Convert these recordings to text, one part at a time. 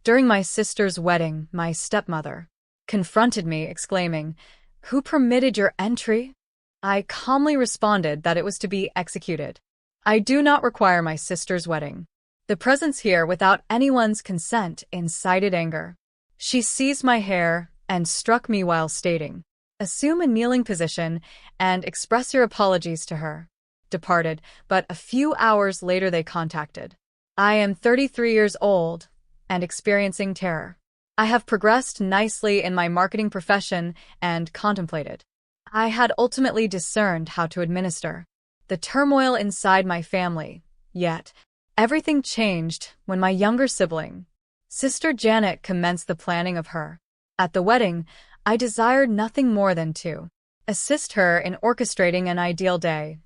During my sister's wedding, my stepmother confronted me, exclaiming, "Who permitted your entry?" I calmly responded that it was to be executed. I do not require my sister's wedding. The presence here without anyone's consent incited anger. She seized my hair and struck me while stating, "Assume a kneeling position and express your apologies to her." Departed, but a few hours later they contacted. I am 33 years old and experiencing terror. I have progressed nicely in my marketing profession and contemplated. I had ultimately discerned how to administer the turmoil inside my family, yet everything changed when my younger sibling, Sister Janet, commenced the planning of her. At the wedding, I desired nothing more than to assist her in orchestrating an ideal day.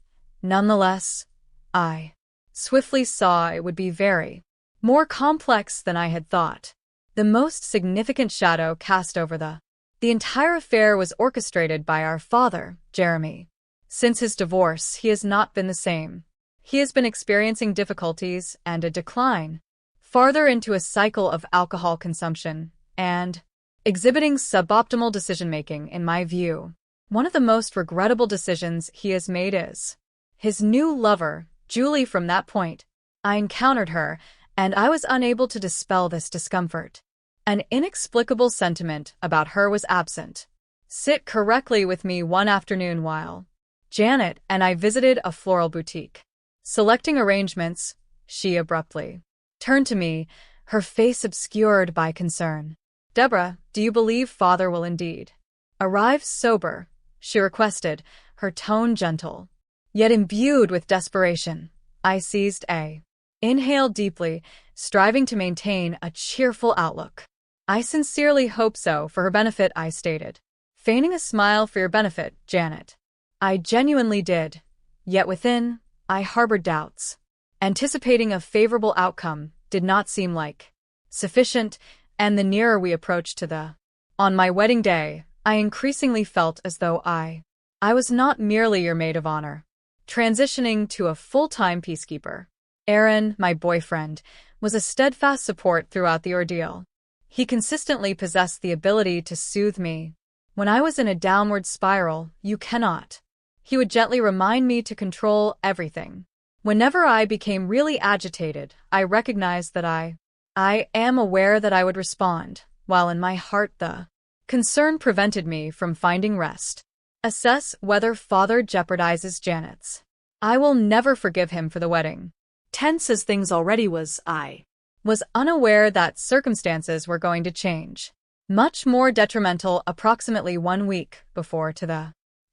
Nonetheless, I swiftly saw it would be very more complex than I had thought. The most significant shadow cast over the entire affair was orchestrated by our father, Jeremy. Since his divorce, he has not been the same. He has been experiencing difficulties and a decline, farther into a cycle of alcohol consumption, and exhibiting suboptimal decision-making, in my view. One of the most regrettable decisions he has made is his new lover, Julie. From that point, I encountered her, and I was unable to dispel this discomfort. An inexplicable sentiment about her was absent. Sit correctly with me one afternoon while Janet and I visited a floral boutique. Selecting arrangements, she abruptly turned to me, her face obscured by concern. "Deborah, do you believe father will indeed arrive sober?" she requested, her tone gentle, yet imbued with desperation. I seized a inhale deeply, striving to maintain a cheerful outlook. "I sincerely hope so, for her benefit," I stated. Feigning a smile. "For your benefit, Janet." I genuinely did, yet within, I harbored doubts. Anticipating a favorable outcome did not seem like sufficient, and the nearer we approached to on my wedding day, I increasingly felt as though I was not merely your maid of honor, transitioning to a full-time peacekeeper. Aaron, my boyfriend, was a steadfast support throughout the ordeal. He consistently possessed the ability to soothe me. When I was in a downward spiral, he would gently remind me to control everything. Whenever I became really agitated, I recognized that I am aware that I would respond, while in my heart the concern prevented me from finding rest. Assess whether father jeopardizes Janet's. I will never forgive him for the wedding. Tense as things already was, I was unaware that circumstances were going to change. Much more detrimental. Approximately 1 week before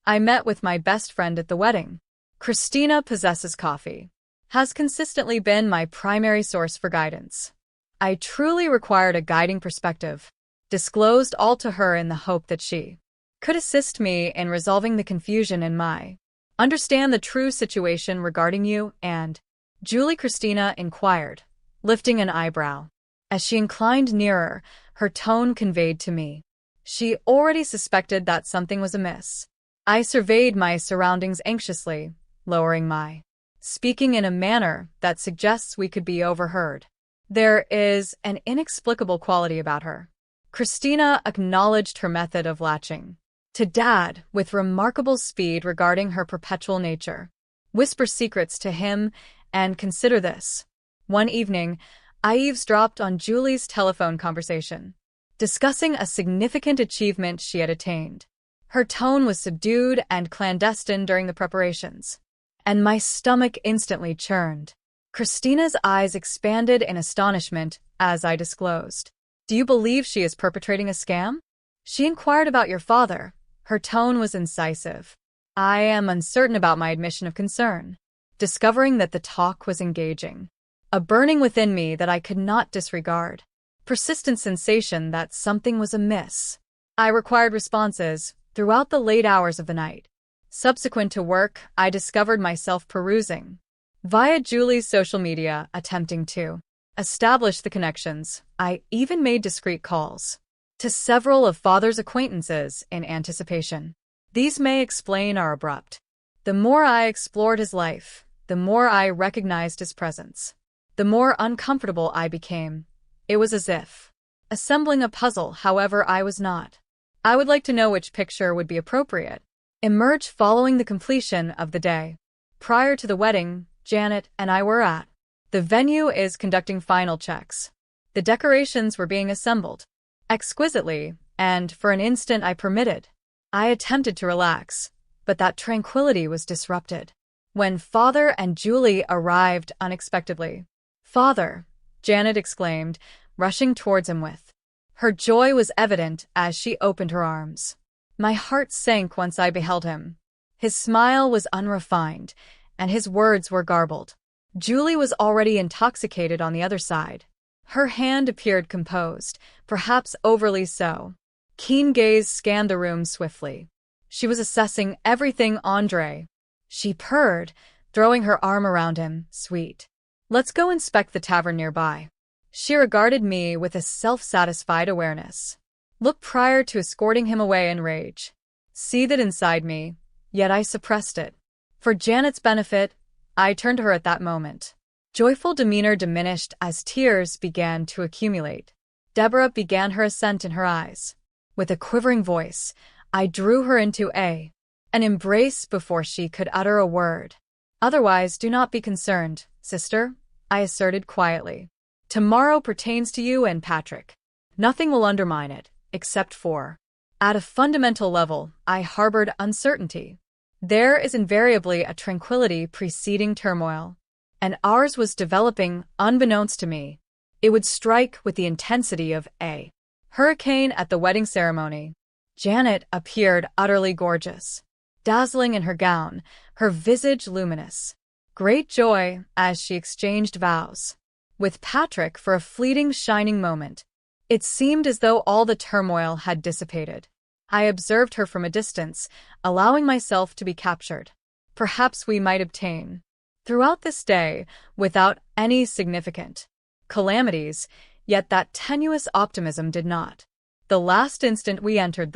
I met with my best friend at the wedding. Christina possesses coffee. Has consistently been my primary source for guidance. I truly required a guiding perspective. Disclosed all to her in the hope that she could assist me in resolving the confusion in my understand the true situation regarding you and Julie. Christina inquired, lifting an eyebrow. As she inclined nearer, her tone conveyed to me she already suspected that something was amiss. I surveyed my surroundings anxiously, lowering my speaking in a manner that suggests we could be overheard. There is an inexplicable quality about her. Christina acknowledged her method of latching to Dad with remarkable speed regarding her perpetual nature. Whisper secrets to him and consider this. One evening, I eavesdropped on Julie's telephone conversation, discussing a significant achievement she had attained. Her tone was subdued and clandestine during the preparations, and my stomach instantly churned. Christina's eyes expanded in astonishment as I disclosed. "Do you believe she is perpetrating a scam?" She inquired. "About your father." Her tone was incisive. I am uncertain about my admission of concern, discovering that the talk was engaging. A burning within me that I could not disregard. Persistent sensation that something was amiss. I required responses throughout the late hours of the night. Subsequent to work, I discovered myself perusing via Julie's social media, attempting to establish the connections. I even made discreet calls to several of father's acquaintances in anticipation. These may explain our abrupt. The more I explored his life, the more I recognized his presence. The more uncomfortable I became. It was as if assembling a puzzle, however I was not. I would like to know which picture would be appropriate. Emerge following the completion of the day. Prior to the wedding, Janet and I were at. The venue is conducting final checks. The decorations were being assembled. Exquisitely, and for an instant I attempted to relax, but that tranquility was disrupted when Father and Julie arrived unexpectedly. "Father!" Janet exclaimed, rushing towards him with. Her joy was evident as she opened her arms. My heart sank once I beheld him. His smile was unrefined, and his words were garbled. Julie was already intoxicated on the other side. Her hand appeared composed, perhaps overly so. Keen gaze scanned the room swiftly. She was assessing everything Andre. She purred, throwing her arm around him, "Sweet. Let's go inspect the tavern nearby." She regarded me with a self-satisfied awareness. Look prior to escorting him away in rage. Seethed inside me, yet I suppressed it. For Janet's benefit, I turned to her at that moment. Joyful demeanor diminished as tears began to accumulate. Deborah began her ascent in her eyes. With a quivering voice, I drew her into an embrace before she could utter a word. "Otherwise, do not be concerned, sister," I asserted quietly. "Tomorrow pertains to you and Patrick. Nothing will undermine it, except for..." At a fundamental level, I harbored uncertainty. There is invariably a tranquility preceding turmoil, and ours was developing unbeknownst to me. It would strike with the intensity of a hurricane at the wedding ceremony. Janet appeared utterly gorgeous, dazzling in her gown, her visage luminous. Great joy as she exchanged vows with Patrick for a fleeting shining moment. It seemed as though all the turmoil had dissipated. I observed her from a distance, allowing myself to be captured. Perhaps we might obtain. Throughout this day, without any significant calamities, yet that tenuous optimism did not. The last instant we entered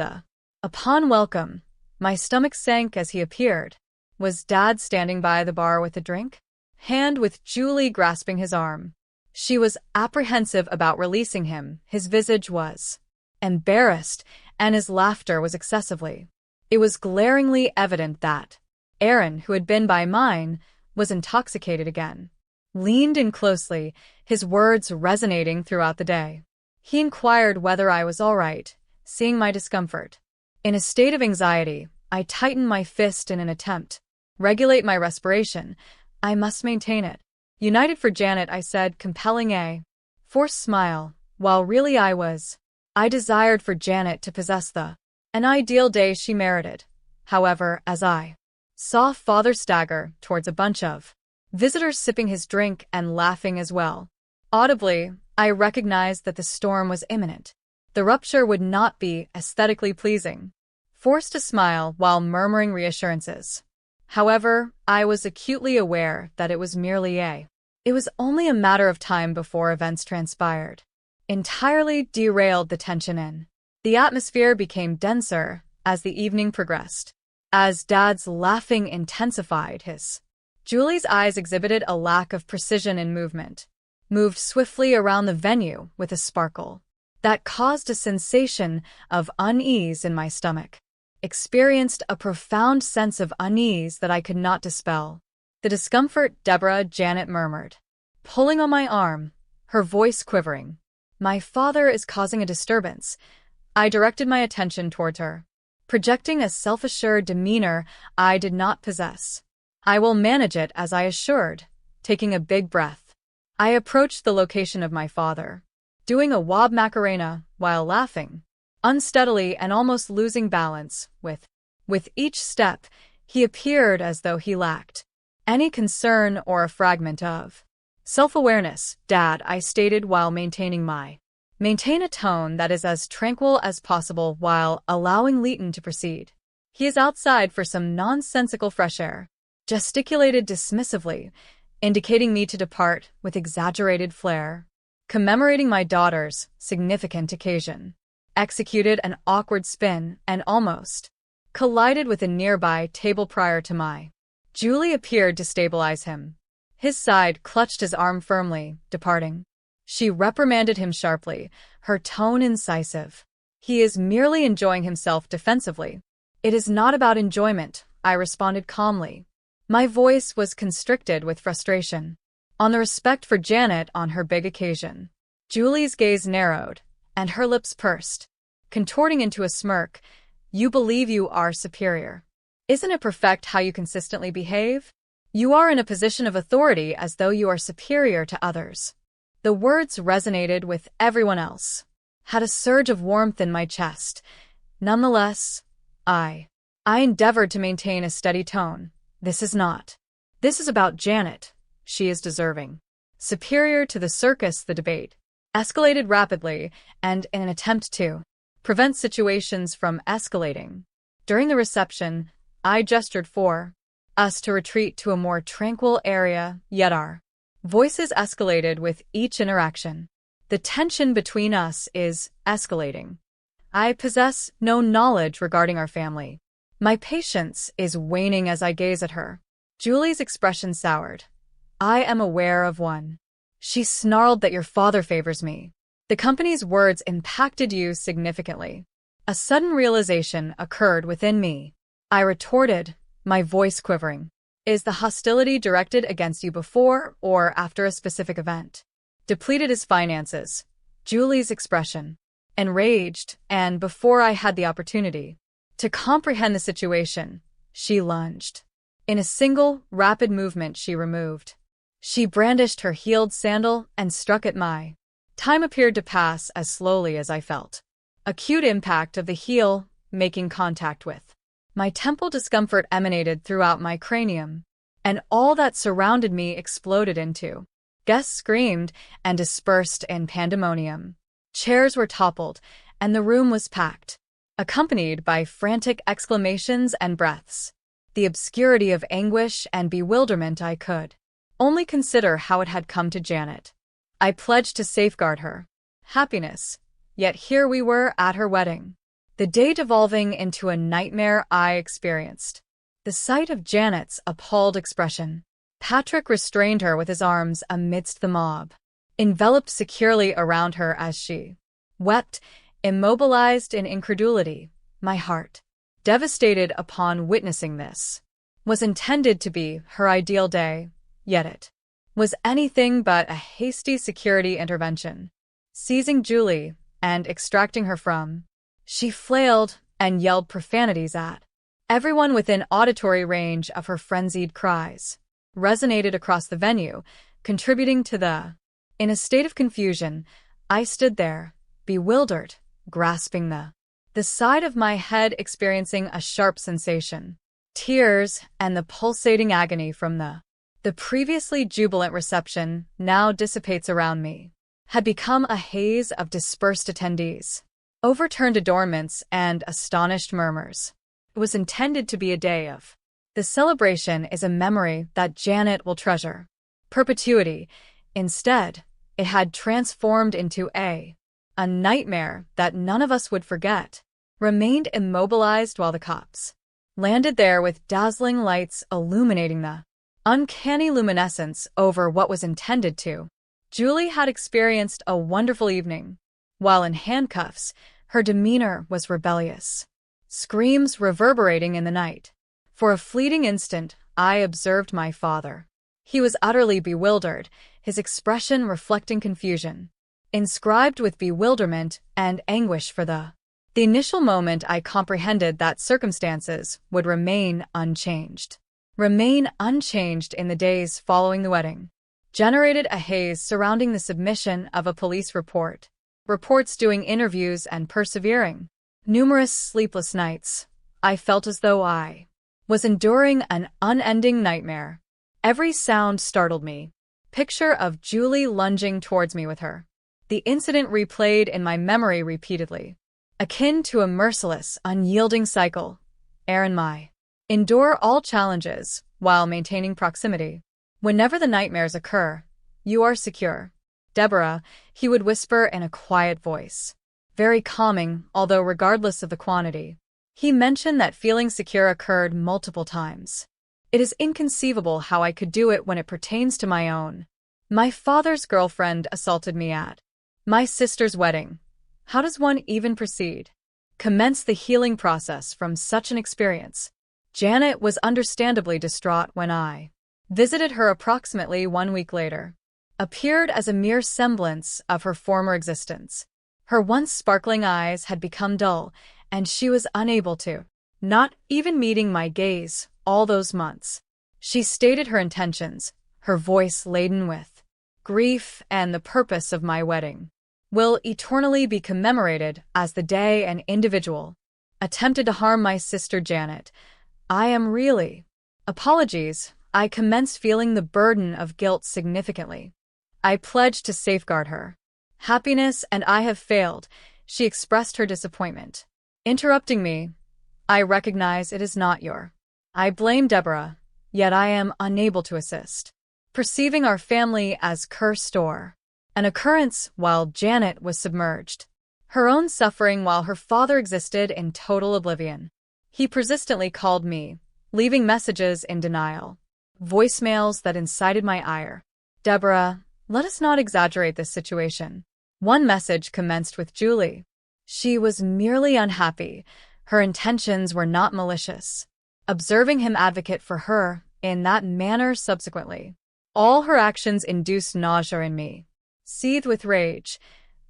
upon welcome, my stomach sank as he appeared. Was Dad standing by the bar with a drink? Hand with Julie grasping his arm. She was apprehensive about releasing him. His visage was embarrassed, and his laughter was excessively. It was glaringly evident that Aaron, who had been by mine, was intoxicated again. Leaned in closely, his words resonating throughout the day. He inquired whether I was all right, seeing my discomfort. In a state of anxiety, I tightened my fist in an attempt. Regulate my respiration. I must maintain it. United for Janet, I said, compelling a forced smile, while really I desired for Janet to possess an ideal day she merited. However, as I saw Father stagger towards a bunch of visitors sipping his drink and laughing as well, audibly, I recognized that the storm was imminent. The rupture would not be aesthetically pleasing. Forced to smile while murmuring reassurances. However, I was acutely aware that it was it was only a matter of time before events transpired. Entirely derailed the tension in. The atmosphere became denser as the evening progressed. As Dad's laughing intensified, Julie's eyes exhibited a lack of precision in movement. Moved swiftly around the venue with a sparkle that caused a sensation of unease in my stomach. Experienced a profound sense of unease that I could not dispel. The discomfort, Deborah, Janet murmured, pulling on my arm, her voice quivering. My father is causing a disturbance. I directed my attention towards her, projecting a self-assured demeanor I did not possess. I will manage it, as I assured, taking a big breath. I approached the location of my father, doing a wob Macarena while laughing, unsteadily and almost losing balance. With each step, he appeared as though he lacked any concern or a fragment of self-awareness. Dad, I stated while maintain a tone that is as tranquil as possible while allowing Leighton to proceed. He is outside for some nonsensical fresh air. Gesticulated dismissively, indicating me to depart with exaggerated flair. Commemorating my daughter's significant occasion. Executed an awkward spin and almost collided with a nearby table prior to my. Julie appeared to stabilize him. His side clutched his arm firmly, departing. She reprimanded him sharply, her tone incisive. He is merely enjoying himself defensively. It is not about enjoyment, I responded calmly. My voice was constricted with frustration. On the respect for Janet on her big occasion. Julie's gaze narrowed, and her lips pursed, contorting into a smirk. You believe you are superior. Isn't it perfect how you consistently behave? You are in a position of authority as though you are superior to others. The words resonated with everyone else. Had a surge of warmth in my chest. Nonetheless, I endeavored to maintain a steady tone. This is not. This is about Janet. She is deserving. Superior to the circus. The debate escalated rapidly, and in an attempt to prevent situations from escalating. During the reception, I gestured for us to retreat to a more tranquil area, yet our voices escalated with each interaction. The tension between us is escalating. I possess no knowledge regarding our family. My patience is waning as I gaze at her. Julie's expression soured. I am aware of one. She snarled that your father favors me. The company's words impacted you significantly. A sudden realization occurred within me. I retorted, my voice quivering. Is the hostility directed against you before or after a specific event? Depleted his finances. Julie's expression. Enraged, and before I had the opportunity to comprehend the situation, she lunged. In a single, rapid movement she brandished her heeled sandal and struck at my. Time appeared to pass as slowly as I felt. Acute impact of the heel making contact with. My temple discomfort emanated throughout my cranium, and all that surrounded me exploded into. Guests screamed and dispersed in pandemonium. Chairs were toppled, and the room was packed, accompanied by frantic exclamations and breaths. The obscurity of anguish and bewilderment I could only consider how it had come to Janet. I pledged to safeguard her happiness, yet here we were at her wedding. The day devolving into a nightmare I experienced. The sight of Janet's appalled expression. Patrick restrained her with his arms amidst the mob, enveloped securely around her as she wept, immobilized in incredulity. My heart, devastated upon witnessing this, was intended to be her ideal day, yet it was anything but a hasty security intervention. Seizing Julie and extracting her from, she flailed and yelled profanities at everyone within auditory range of her frenzied cries. Resonated across the venue, contributing to the. In a state of confusion, I stood there, bewildered, grasping the side of my head, experiencing a sharp sensation. Tears and the pulsating agony from the previously jubilant reception now dissipates around me. Had become a haze of dispersed attendees, overturned adornments and astonished murmurs. It was intended to be a day of. The celebration is a memory that Janet will treasure. Perpetuity. Instead, it had transformed into a nightmare that none of us would forget. Remained immobilized while the cops landed there with dazzling lights illuminating the uncanny luminescence over what was intended to. Julie had experienced a wonderful evening. While in handcuffs, her demeanor was rebellious. Screams reverberating in the night. For a fleeting instant, I observed my father. He was utterly bewildered, his expression reflecting confusion, inscribed with bewilderment and anguish for the initial moment I comprehended that circumstances would remain unchanged. Remain unchanged in the days following the wedding. Generated a haze surrounding the submission of a police report. Reports doing interviews and persevering. Numerous sleepless nights. I felt as though I was enduring an unending nightmare. Every sound startled me. Picture of Julie lunging towards me with her. The incident replayed in my memory repeatedly. Akin to a merciless, unyielding cycle. Aaron my. Endure all challenges while maintaining proximity. Whenever the nightmares occur, you are secure. Deborah, he would whisper in a quiet voice. Very calming, although regardless of the quantity. He mentioned that feeling secure occurred multiple times. It is inconceivable how I could do it when it pertains to my own My father's girlfriend assaulted me at my sister's wedding. How does one even proceed? Commence the healing process from such an experience. Janet was understandably distraught when I visited her approximately 1 week later. Appeared as a mere semblance of her former existence. Her once sparkling eyes had become dull, and she was unable to, not even meeting my gaze all those months. She stated her intentions, her voice laden with grief, and the purpose of my wedding will eternally be commemorated as the day an individual attempted to harm my sister Janet. I am really apologies. I commenced feeling the burden of guilt significantly. I pledged to safeguard her happiness, and I have failed, she expressed her disappointment. Interrupting me, I recognize it is not your. I blame Deborah, yet I am unable to assist. Perceiving our family as cursed or an occurrence while Janet was submerged. Her own suffering while her father existed in total oblivion. He persistently called me, leaving messages in denial. Voicemails that incited my ire. Deborah, let us not exaggerate this situation. One message commenced with Julie. She was merely unhappy. Her intentions were not malicious. Observing him advocate for her in that manner subsequently. All her actions induced nausea in me. Seethed with rage.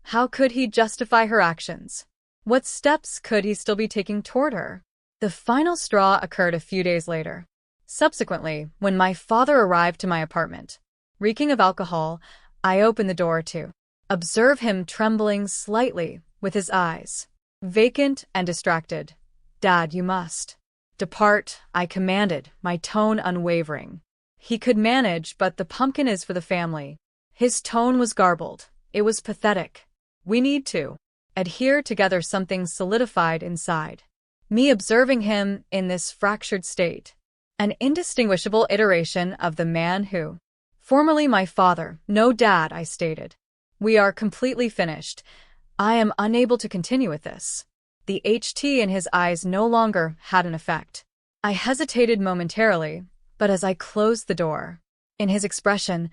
How could he justify her actions? What steps could he still be taking toward her? The final straw occurred a few days later. Subsequently, when my father arrived to my apartment, reeking of alcohol, I opened the door to observe him trembling slightly, with his eyes vacant and distracted. Dad, you must depart, I commanded, my tone unwavering. He could manage, but the pumpkin is for the family. His tone was garbled. It was pathetic. We need to adhere together. Something solidified inside me observing him in this fractured state. An indistinguishable iteration of the man who formerly my father. No, Dad, I stated. We are completely finished. I am unable to continue with this. The HT in his eyes no longer had an effect. I hesitated momentarily, but as I closed the door, in his expression,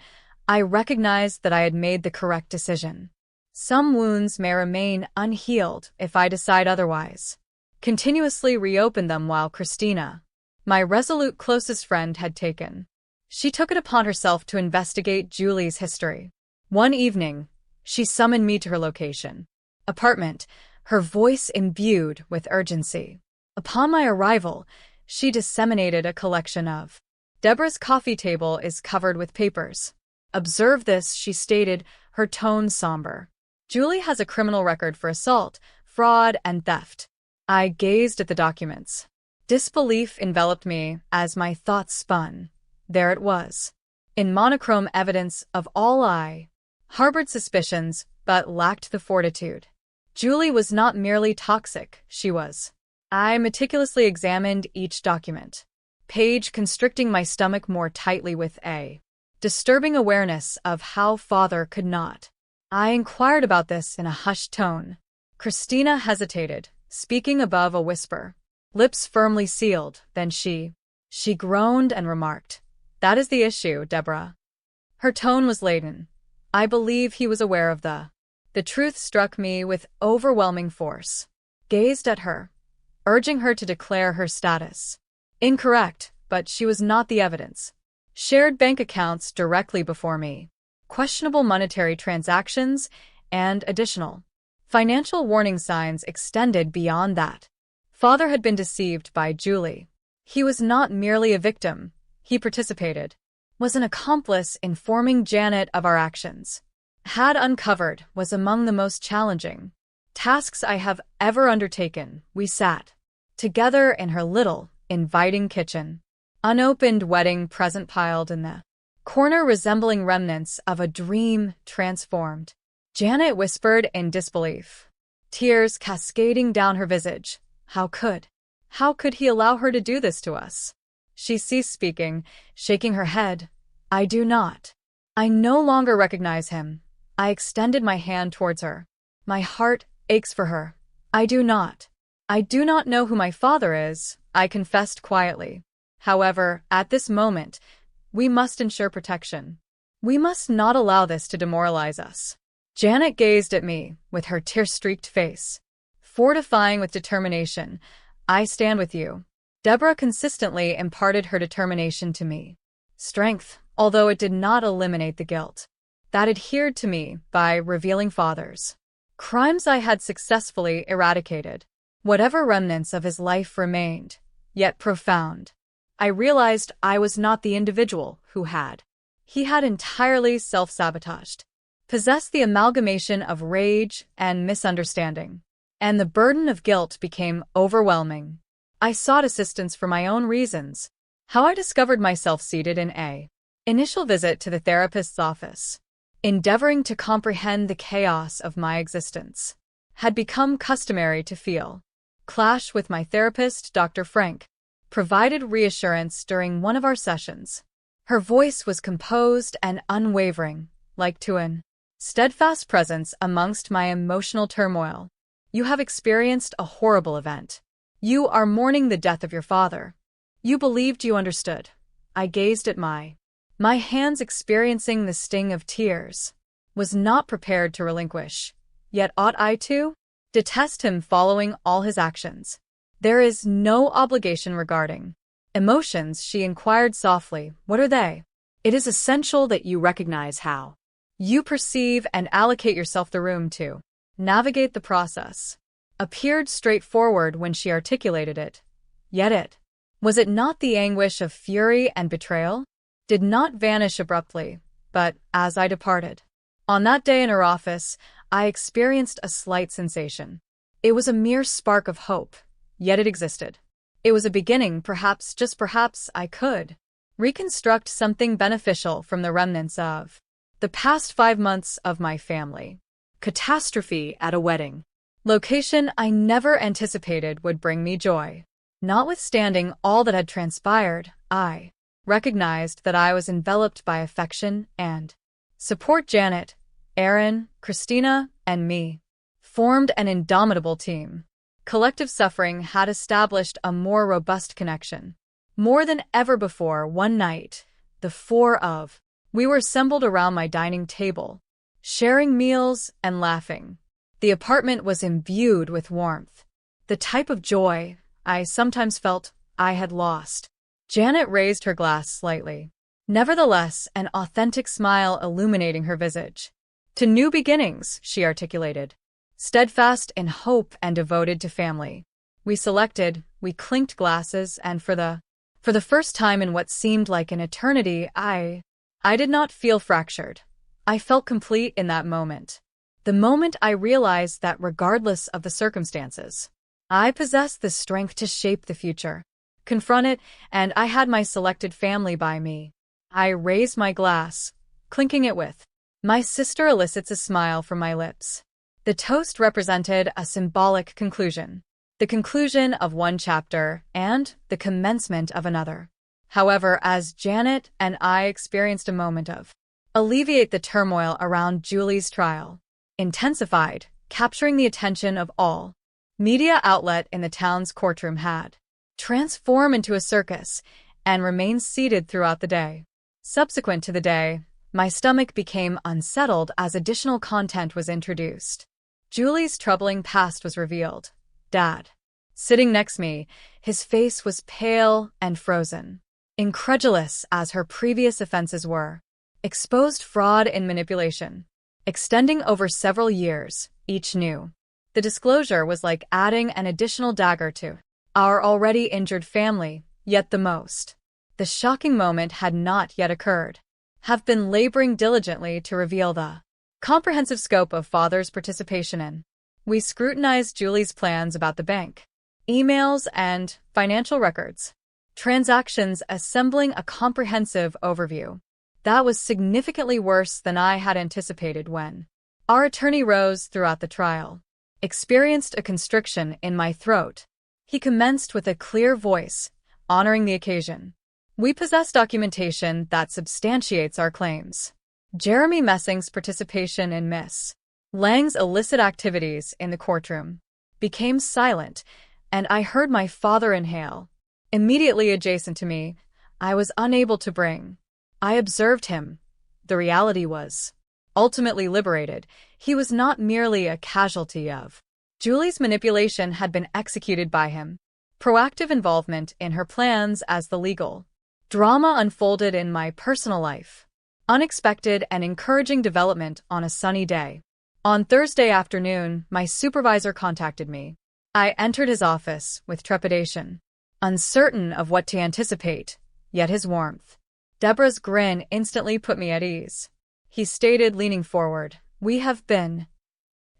I recognized that I had made the correct decision. Some wounds may remain unhealed if I decide otherwise. Continuously reopen them while Christina, my resolute closest friend, had taken. She took it upon herself to investigate Julie's history. One evening, she summoned me to her location apartment, her voice imbued with urgency. Upon my arrival, she disseminated a collection of Deborah's coffee table is covered with papers. Observe this, she stated, her tone somber. Julie has a criminal record for assault, fraud, and theft. I gazed at the documents. Disbelief enveloped me as my thoughts spun. There it was. In monochrome evidence of all I harbored suspicions, but lacked the fortitude. Julie was not merely toxic, she was. I meticulously examined each document. Page constricting my stomach more tightly with a disturbing awareness of how father could not. I inquired about this in a hushed tone. Christina hesitated, speaking above a whisper. Lips firmly sealed, then she groaned and remarked, "That is the issue, Deborah." Her tone was laden. I believe he was aware of the truth struck me with overwhelming force. Gazed at her, urging her to declare her status. Incorrect, but she was not the evidence. Shared bank accounts directly before me. Questionable monetary transactions, and additional financial warning signs extended beyond that. Father had been deceived by Julie. He was not merely a victim, he participated, was an accomplice in informing Janet of our actions. Had uncovered was among the most challenging tasks I have ever undertaken. We sat together in her little, inviting kitchen. Unopened wedding present piled in the corner resembling remnants of a dream transformed. Janet whispered in disbelief, tears cascading down her visage. How could he allow her to do this to us? She ceased speaking, shaking her head. I no longer recognize him. I extended my hand towards her. My heart aches for her. I do not know who my father is, I confessed quietly. However, at this moment, we must ensure protection. We must not allow this to demoralize us. Janet gazed at me with her tear-streaked face, fortifying with determination. I stand with you. Deborah consistently imparted her determination to me. Strength, although it did not eliminate the guilt that adhered to me by revealing fathers. Crimes I had successfully eradicated. Whatever remnants of his life remained, yet profound. I realized I was not the individual who had. He had entirely self-sabotaged, possessed the amalgamation of rage and misunderstanding, and the burden of guilt became overwhelming. I sought assistance for my own reasons. How I discovered myself seated in a initial visit to the therapist's office, endeavoring to comprehend the chaos of my existence, had become customary to feel. Clash with my therapist, Dr. Frank, provided reassurance during one of our sessions. Her voice was composed and unwavering, like to an steadfast presence amongst my emotional turmoil. You have experienced a horrible event. You are mourning the death of your father. You believed you understood. I gazed at my hands experiencing the sting of tears, was not prepared to relinquish. Yet ought I to detest him following all his actions? There is no obligation regarding emotions, she inquired softly. What are they? It is essential that you recognize how you perceive and allocate yourself the room to navigate the process. Appeared straightforward when she articulated it. Yet was it not the anguish of fury and betrayal? Did not vanish abruptly, but as I departed. On that day in her office, I experienced a slight sensation. It was a mere spark of hope, yet it existed. It was a beginning. Perhaps, just perhaps, I could reconstruct something beneficial from the remnants of the past 5 months of my family. Catastrophe at a wedding. Location I never anticipated would bring me joy. Notwithstanding all that had transpired, I recognized that I was enveloped by affection and support. Janet, Aaron, Christina, and me formed an indomitable team. Collective suffering had established a more robust connection. More than ever before, one night, the four of we were assembled around my dining table, sharing meals and laughing. The apartment was imbued with warmth, the type of joy I sometimes felt I had lost. Janet raised her glass slightly, nevertheless an authentic smile illuminating her visage. To new beginnings, she articulated. Steadfast in hope and devoted to family. We clinked glasses, and for the first time in what seemed like an eternity, I did not feel fractured. I felt complete in that moment. The moment I realized that regardless of the circumstances, I possessed the strength to shape the future, confront it, and I had my selected family by me. I raised my glass, clinking it with. My sister elicits a smile from my lips. The toast represented a symbolic conclusion, the conclusion of one chapter and the commencement of another. However, as Janet and I experienced a moment of alleviate, the turmoil around Julie's trial intensified, capturing the attention of all media outlet in the town's courtroom had transformed into a circus and remained seated throughout the day. Subsequent to the day, my stomach became unsettled as additional content was introduced. Julie's troubling past was revealed. Dad, sitting next to me, his face was pale and frozen, incredulous as her previous offenses were. Exposed fraud and manipulation, extending over several years, each new. The disclosure was like adding an additional dagger to our already injured family, yet the shocking moment had not yet occurred. Have been laboring diligently to reveal the comprehensive scope of father's participation in. We scrutinized Julie's plans about the bank, emails, and financial records, transactions, assembling a comprehensive overview. That was significantly worse than I had anticipated when our attorney rose throughout the trial. Experienced a constriction in my throat. He commenced with a clear voice, honoring the occasion. We possess documentation that substantiates our claims. Jeremy Messing's participation in Miss Lang's illicit activities in the courtroom became silent, and I heard my father inhale. Immediately adjacent to me, I was unable to bring. I observed him, The reality was, ultimately liberated, he was not merely a casualty of Julie's manipulation had been executed by him. Proactive involvement in her plans as the legal drama unfolded in my personal life. Unexpected and encouraging development on a sunny day. On Thursday afternoon, my supervisor contacted me. I entered his office with trepidation, uncertain of what to anticipate, yet his warmth. Deborah's grin instantly put me at ease. He stated, leaning forward, "We have been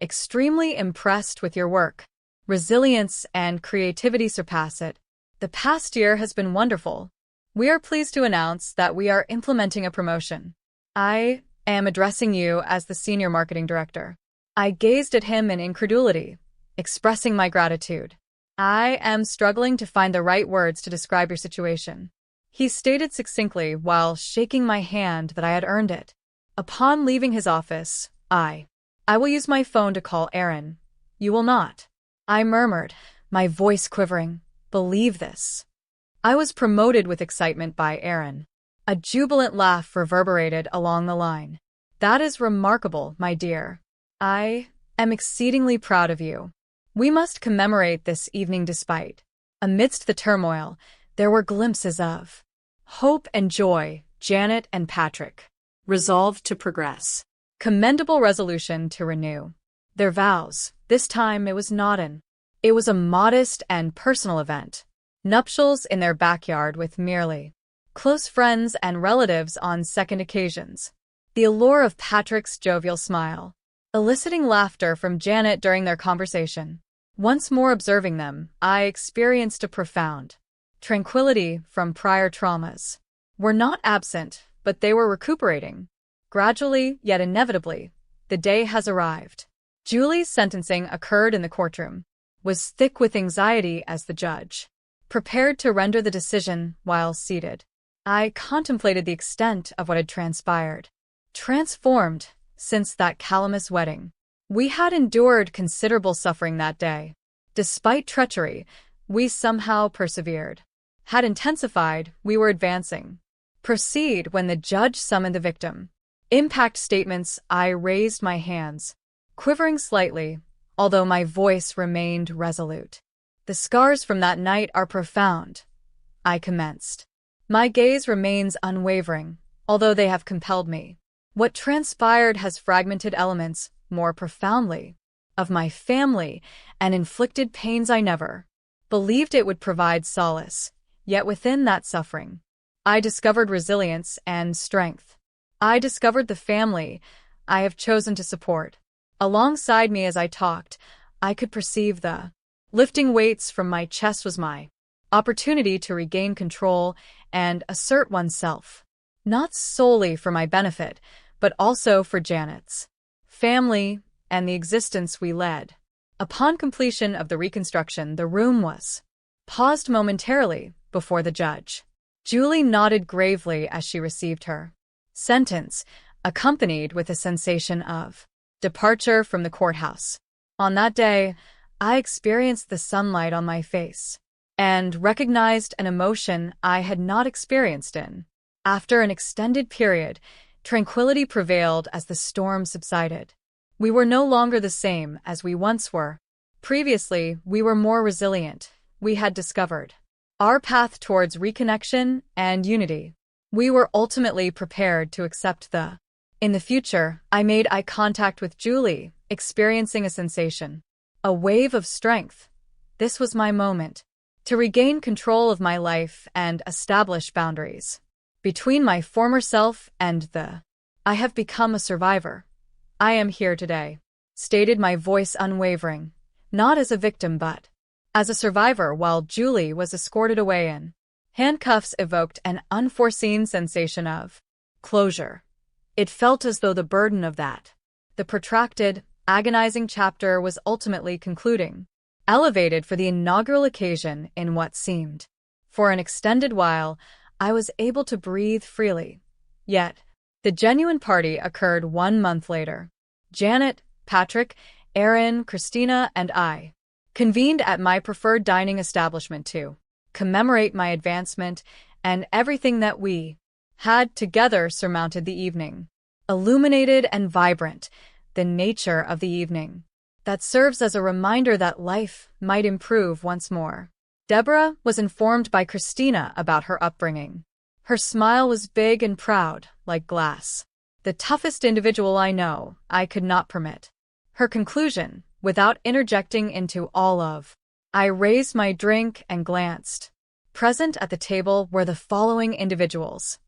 extremely impressed with your work. Resilience and creativity surpass it. The past year has been wonderful. We are pleased to announce that we are implementing a promotion. I am addressing you as the Senior Marketing Director." I gazed at him in incredulity, expressing my gratitude. "I am struggling to find the right words to describe your situation," he stated succinctly while shaking my hand that I had earned it. Upon leaving his office, I will use my phone to call Aaron. You will not, I murmured, my voice quivering. Believe this. I was promoted with excitement by Aaron. A jubilant laugh reverberated along the line. That is remarkable, my dear. I am exceedingly proud of you. We must commemorate this evening despite. Amidst the turmoil, there were glimpses of hope and joy. Janet and Patrick resolved to progress. Commendable resolution to renew their vows. This time it was not it was a modest and personal event. Nuptials in their backyard with merely close friends and relatives on second occasions. The allure of Patrick's jovial smile, eliciting laughter from Janet during their conversation. Once more observing them, I experienced a profound tranquility from prior traumas. Were not absent, but they were recuperating. Gradually, yet inevitably, the day has arrived. Julie's sentencing occurred in the courtroom. Was thick with anxiety as the judge prepared to render the decision while seated. I contemplated the extent of what had transpired. Transformed since that calamitous wedding. We had endured considerable suffering that day. Despite treachery, we somehow persevered. Had intensified, we were advancing. Proceed when the judge summoned the victim. Impact statements. I raised my hands, quivering slightly, although my voice remained resolute. The scars from that night are profound. I commenced. My gaze remains unwavering, although they have compelled me. What transpired has fragmented elements more profoundly of my family and inflicted pains I never believed it would provide solace. Yet within that suffering, I discovered resilience and strength. I discovered the family I have chosen to support. Alongside me as I talked, I could perceive the lifting weights from my chest was my opportunity to regain control and assert oneself, not solely for my benefit, but also for Janet's family and the existence we led. Upon completion of the reconstruction, the room was paused momentarily before the judge. Julie nodded gravely as she received her sentence, accompanied with a sensation of departure from the courthouse. On that day, I experienced the sunlight on my face and recognized an emotion I had not experienced in. After an extended period, tranquility prevailed as the storm subsided. We were no longer the same as we once were. Previously, we were more resilient. We had discovered our path towards reconnection and unity. We were ultimately prepared to accept in the future, I made eye contact with Julie, experiencing a sensation, a wave of strength. This was my moment to regain control of my life and establish boundaries between my former self and I have become a survivor. I am here today, stated my voice unwavering, not as a victim but as a survivor. While Julie was escorted away in handcuffs evoked an unforeseen sensation of closure. It felt as though the burden of the protracted, agonizing chapter was ultimately concluding. Elevated for the inaugural occasion in what seemed, for an extended while, I was able to breathe freely. Yet, the genuine party occurred 1 month later. Janet, Patrick, Aaron, Christina, and I convened at my preferred dining establishment to commemorate my advancement and everything that we had together surmounted the evening. illuminated and vibrant, the nature of the evening. That serves as a reminder that life might improve once more. Deborah was informed by Christina about her upbringing. Her smile was big and proud, like glass. The toughest individual I know, I could not permit. Her conclusion, without interjecting into all of. I raised my drink and glanced. Present at the table were the following individuals,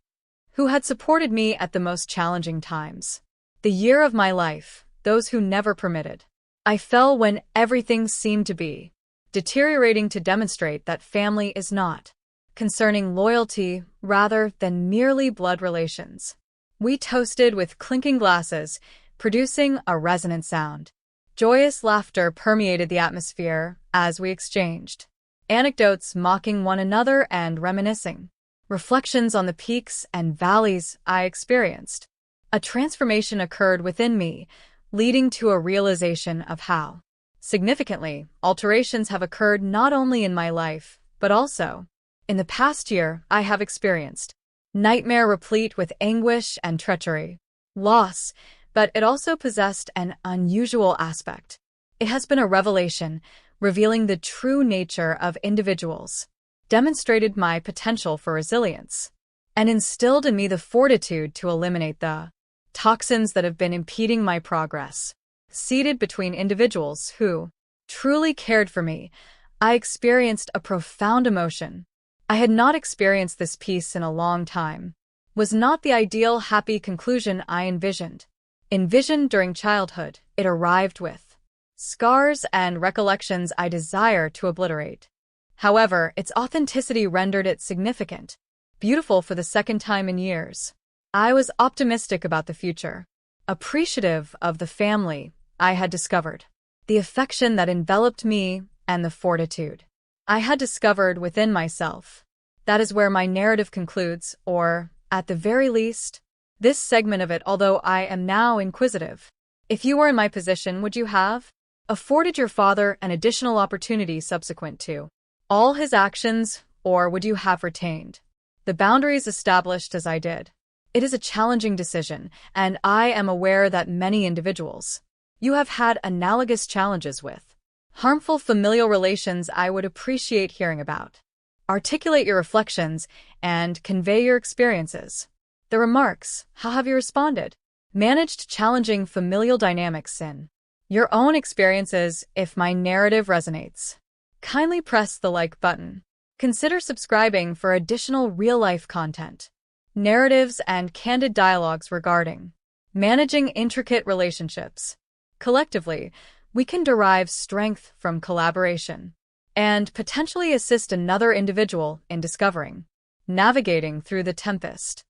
who had supported me at the most challenging times. The year of my life, those who never permitted. I fell when everything seemed to be deteriorating to demonstrate that family is not concerning loyalty rather than merely blood relations. We toasted with clinking glasses, producing a resonant sound. Joyous laughter permeated the atmosphere as we exchanged anecdotes, mocking one another and reminiscing reflections on the peaks and valleys I experienced. A transformation occurred within me, leading to a realization of how significantly alterations have occurred not only in my life, but also in the past year. I have experienced nightmare replete with anguish and treachery, loss, but it also possessed an unusual aspect. It has been a revelation, revealing the true nature of individuals, demonstrated my potential for resilience, and instilled in me the fortitude to eliminate the toxins that have been impeding my progress. Seated between individuals who truly cared for me, I experienced a profound emotion. I had not experienced this peace in a long time. Was not the ideal happy conclusion I envisioned. Envisioned during childhood, it arrived with scars and recollections I desire to obliterate. However, its authenticity rendered it significant, beautiful for the second time in years. I was optimistic about the future, appreciative of the family I had discovered, the affection that enveloped me, and the fortitude I had discovered within myself. That is where my narrative concludes, or, at the very least, this segment of it. Although I am now inquisitive, if you were in my position, would you have afforded your father an additional opportunity subsequent to all his actions, or would you have retained the boundaries established as I did? It is a challenging decision, and I am aware that many individuals you have had analogous challenges with harmful familial relations. I would appreciate hearing about. Articulate your reflections and convey your experiences. The remarks, how have you responded? Managed challenging familial dynamics in your own experiences. If my narrative resonates, kindly press the like button. Consider subscribing for additional real-life content, narratives, and candid dialogues regarding managing intricate relationships. Collectively, we can derive strength from collaboration and potentially assist another individual in discovering, navigating through the tempest.